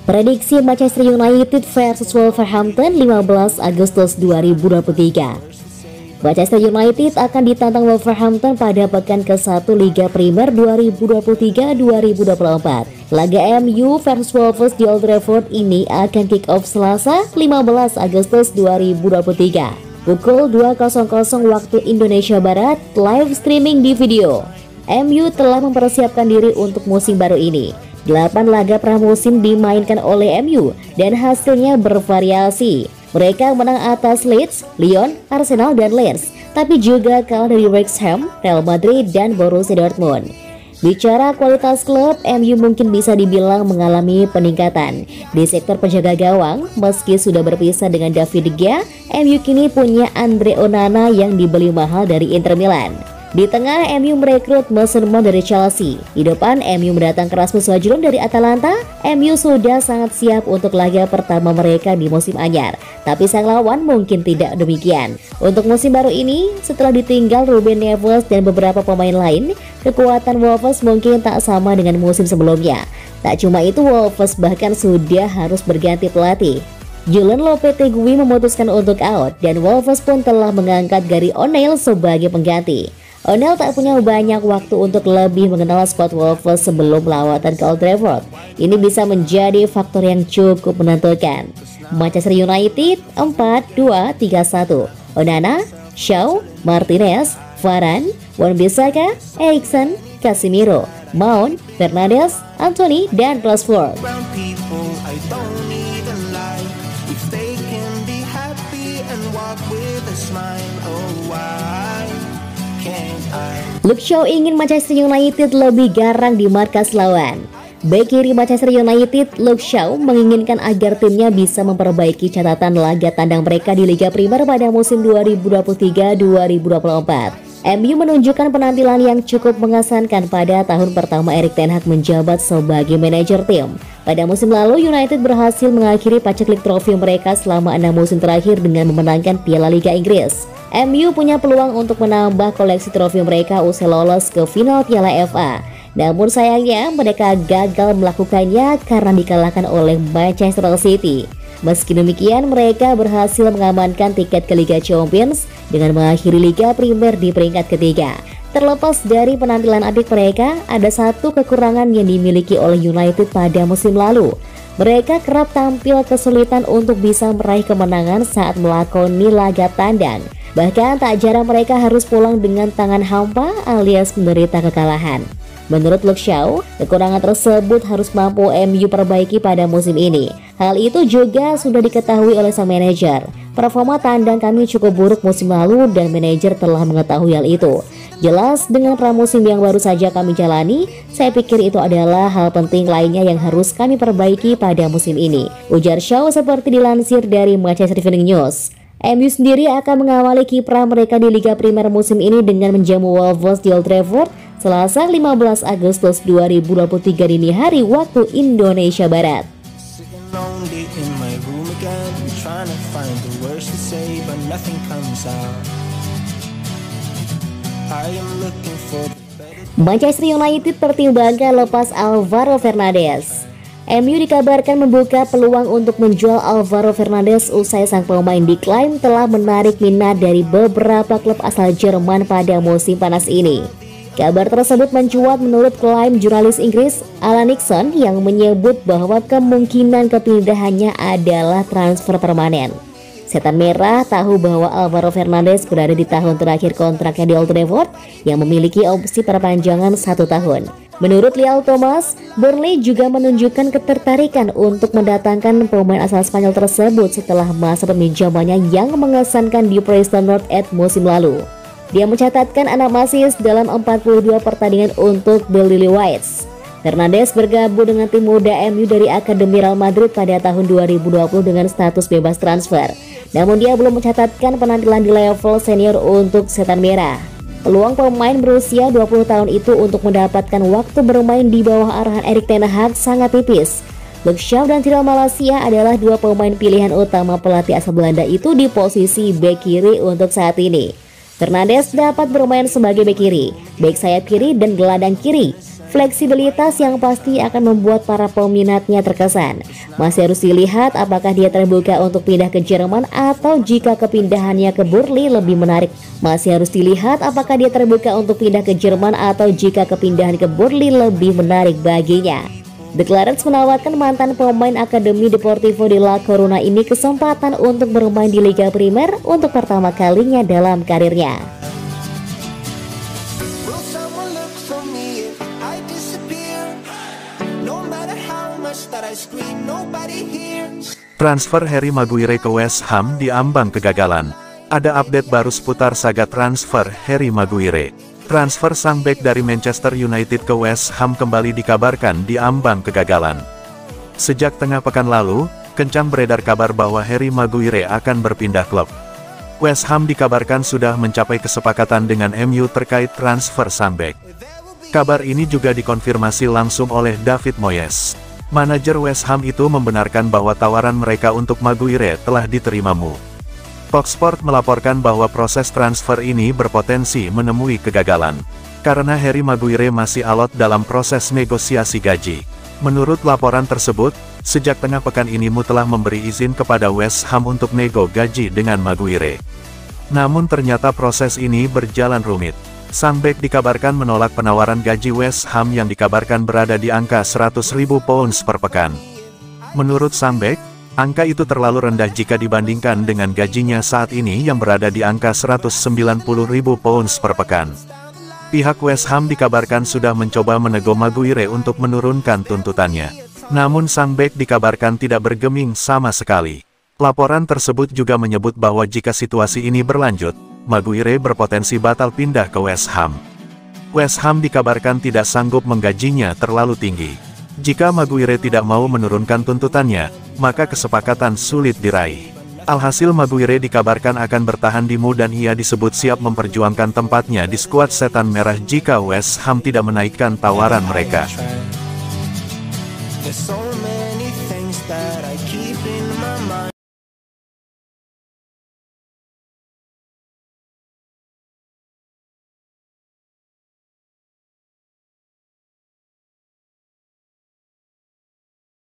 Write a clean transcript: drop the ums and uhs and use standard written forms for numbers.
Prediksi Manchester United versus Wolverhampton 15 Agustus 2023. Manchester United akan ditantang Wolverhampton pada pekan ke-1 Liga Primer 2023-2024. Laga MU versus Wolves di Old Trafford ini akan kick off Selasa 15 Agustus 2023 pukul 2.00 waktu Indonesia Barat, live streaming di video. MU telah mempersiapkan diri untuk musim baru ini. 8 laga pramusim dimainkan oleh MU dan hasilnya bervariasi. Mereka menang atas Leeds, Lyon, Arsenal, dan Lens, tapi juga kalah dari West Ham, Real Madrid, dan Borussia Dortmund. Bicara kualitas klub, MU mungkin bisa dibilang mengalami peningkatan di sektor penjaga gawang. Meski sudah berpisah dengan David De Gea, MU kini punya Andre Onana yang dibeli mahal dari Inter Milan. Di tengah, MU merekrut Mason Mount dari Chelsea. Di depan, MU mendatangkan Rasmus Hojlund dari Atalanta. MU sudah sangat siap untuk laga pertama mereka di musim anyar. Tapi sang lawan mungkin tidak demikian. Untuk musim baru ini, setelah ditinggal Ruben Neves dan beberapa pemain lain, kekuatan Wolves mungkin tak sama dengan musim sebelumnya. Tak cuma itu, Wolves bahkan sudah harus berganti pelatih. Julen Lopetegui memutuskan untuk out dan Wolves pun telah mengangkat Gary O'Neil sebagai pengganti. O'Neil tak punya banyak waktu untuk lebih mengenal skuad Wolves sebelum lawatan ke Old Trafford. Ini bisa menjadi faktor yang cukup menentukan. Manchester United 4-2-3-1. Onana, Shaw, Martinez, Varane, Wan-Bissaka, Eriksen, Casemiro, Mount, Fernandes, Anthony, dan Rashford. Luke Shaw ingin Manchester United lebih garang di markas lawan. Bek kiri Manchester United, Luke Shaw, menginginkan agar timnya bisa memperbaiki catatan laga tandang mereka di Liga Primer pada musim 2023-2024. MU menunjukkan penampilan yang cukup mengesankan pada tahun pertama Erik ten Hag menjabat sebagai manajer tim. Pada musim lalu, United berhasil mengakhiri paceklik trofi mereka selama 6 musim terakhir dengan memenangkan Piala Liga Inggris. MU punya peluang untuk menambah koleksi trofi mereka usai lolos ke final Piala FA. Namun sayangnya mereka gagal melakukannya karena dikalahkan oleh Manchester City. Meski demikian, mereka berhasil mengamankan tiket ke Liga Champions dengan mengakhiri Liga Primer di peringkat ketiga. Terlepas dari penampilan apik mereka, ada satu kekurangan yang dimiliki oleh United pada musim lalu. Mereka kerap tampil kesulitan untuk bisa meraih kemenangan saat melakoni laga tandang. Bahkan tak jarang mereka harus pulang dengan tangan hampa alias menderita kekalahan. Menurut Luke Shaw, kekurangan tersebut harus mampu MU perbaiki pada musim ini. Hal itu juga sudah diketahui oleh sang manajer. Performa tandang kami cukup buruk musim lalu dan manajer telah mengetahui hal itu. Jelas dengan pramusim yang baru saja kami jalani, saya pikir itu adalah hal penting lainnya yang harus kami perbaiki pada musim ini, ujar Shaw seperti dilansir dari Manchester Evening News. MU sendiri akan mengawali kiprah mereka di Liga Primer musim ini dengan menjamu Wolves di Old Trafford Selasa 15 Agustus 2023 dini hari waktu Indonesia Barat. Manchester United pertimbangkan lepas Alvaro Fernandes. MU dikabarkan membuka peluang untuk menjual Alvaro Fernandes usai sang pemain diklaim telah menarik minat dari beberapa klub asal Jerman pada musim panas ini. Kabar tersebut mencuat menurut klaim jurnalis Inggris Alan Nixon yang menyebut bahwa kemungkinan kepindahannya adalah transfer permanen. Setan Merah tahu bahwa Alvaro Fernandes berada di tahun terakhir kontraknya di Old Trafford yang memiliki opsi perpanjangan 1 tahun. Menurut Lial Thomas, Burnley juga menunjukkan ketertarikan untuk mendatangkan pemain asal Spanyol tersebut setelah masa peminjamannya yang mengesankan di Preston North End musim lalu. Dia mencatatkan 6 assist dalam 42 pertandingan untuk The Lily-Whites. Fernandes bergabung dengan tim muda MU dari Akademi Real Madrid pada tahun 2020 dengan status bebas transfer. Namun dia belum mencatatkan penampilan di level senior untuk Setan Merah. Peluang pemain berusia 20 tahun itu untuk mendapatkan waktu bermain di bawah arahan Erik ten Hag sangat tipis. Luke Shaw dan Tyrell Malacia adalah 2 pemain pilihan utama pelatih asal Belanda itu di posisi bek kiri untuk saat ini. Fernandes dapat bermain sebagai bek kiri, bek sayap kiri, dan gelandang kiri. Fleksibilitas yang pasti akan membuat para peminatnya terkesan. Masih harus dilihat apakah dia terbuka untuk pindah ke Jerman atau jika kepindahannya ke Burnley lebih menarik. Masih harus dilihat apakah dia terbuka untuk pindah ke Jerman atau jika kepindahan ke Burnley lebih menarik baginya. The Clarets menawarkan mantan pemain Akademi Deportivo de La Coruna ini kesempatan untuk bermain di Liga Primer untuk pertama kalinya dalam karirnya. Transfer Harry Maguire ke West Ham diambang kegagalan. Ada update baru seputar saga transfer Harry Maguire. Transfer sang bek dari Manchester United ke West Ham kembali dikabarkan diambang kegagalan. Sejak tengah pekan lalu, kencang beredar kabar bahwa Harry Maguire akan berpindah klub. West Ham dikabarkan sudah mencapai kesepakatan dengan MU terkait transfer sang bek. Kabar ini juga dikonfirmasi langsung oleh David Moyes. Manajer West Ham itu membenarkan bahwa tawaran mereka untuk Maguire telah diterima MU. Fox Sport melaporkan bahwa proses transfer ini berpotensi menemui kegagalan, karena Harry Maguire masih alot dalam proses negosiasi gaji. Menurut laporan tersebut, sejak tengah pekan ini MU telah memberi izin kepada West Ham untuk nego gaji dengan Maguire. Namun ternyata proses ini berjalan rumit. Sang bek dikabarkan menolak penawaran gaji West Ham yang dikabarkan berada di angka 100.000 pounds per pekan. Menurut sang bek, angka itu terlalu rendah jika dibandingkan dengan gajinya saat ini yang berada di angka 190.000 pounds per pekan. Pihak West Ham dikabarkan sudah mencoba menego Maguire untuk menurunkan tuntutannya. Namun sang bek dikabarkan tidak bergeming sama sekali. Laporan tersebut juga menyebut bahwa jika situasi ini berlanjut, Maguire berpotensi batal pindah ke West Ham. West Ham dikabarkan tidak sanggup menggajinya terlalu tinggi. Jika Maguire tidak mau menurunkan tuntutannya, maka kesepakatan sulit diraih. Alhasil Maguire dikabarkan akan bertahan di MU dan ia disebut siap memperjuangkan tempatnya di skuad Setan Merah jika West Ham tidak menaikkan tawaran mereka.